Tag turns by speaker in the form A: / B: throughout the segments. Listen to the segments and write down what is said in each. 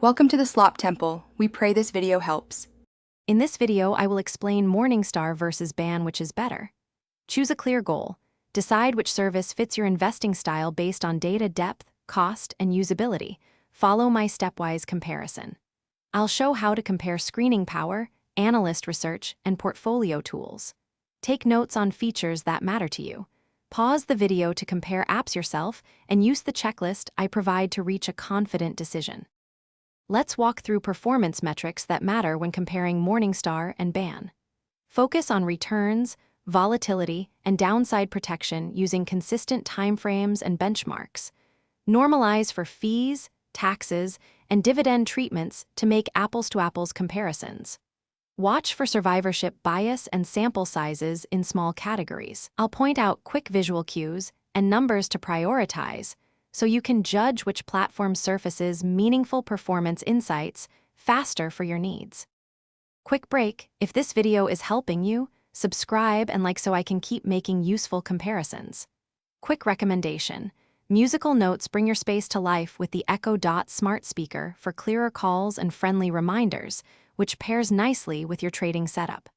A: Welcome to the Slop Temple. We pray this video helps.
B: In this video, I will explain Morningstar versus Ban, which is better. Choose a clear goal. Decide which service fits your investing style based on data depth, cost, and usability. Follow my stepwise comparison. I'll show how to compare screening power, analyst research, and portfolio tools. Take notes on features that matter to you. Pause the video to compare apps yourself and use the checklist I provide to reach a confident decision. Let's walk through performance metrics that matter when comparing Morningstar and Ban. Focus on returns, volatility, and downside protection using consistent timeframes and benchmarks. Normalize for fees, taxes, and dividend treatments to make apples-to-apples comparisons. Watch for survivorship bias and sample sizes in small categories. I'll point out quick visual cues and numbers to prioritize so you can judge which platform surfaces meaningful performance insights faster for your needs. Quick break: if this video is helping you, subscribe and like so I can keep making useful comparisons. Quick recommendation: musical notes bring your space to life with the Echo Dot smart speaker for clearer calls and friendly reminders, which pairs nicely with your trading setup.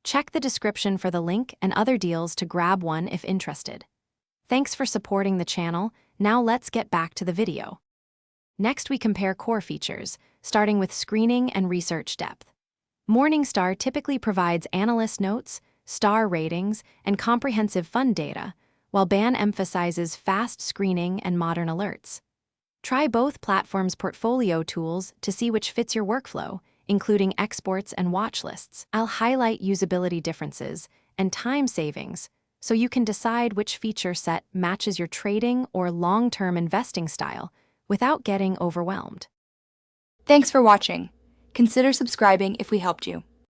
B: Check the description for the link and other deals to grab one if interested. Thanks for supporting the channel. Now let's get back to the video. Next, we compare core features, starting with screening and research depth. Morningstar typically provides analyst notes, star ratings, and comprehensive fund data, while Ban emphasizes fast screening and modern alerts. Try both platforms' portfolio tools to see which fits your workflow, including exports and watch lists. I'll highlight usability differences and time savings so you can decide which feature set matches your trading or long-term investing style without getting overwhelmed.
A: Thanks for watching. Consider subscribing if we helped you.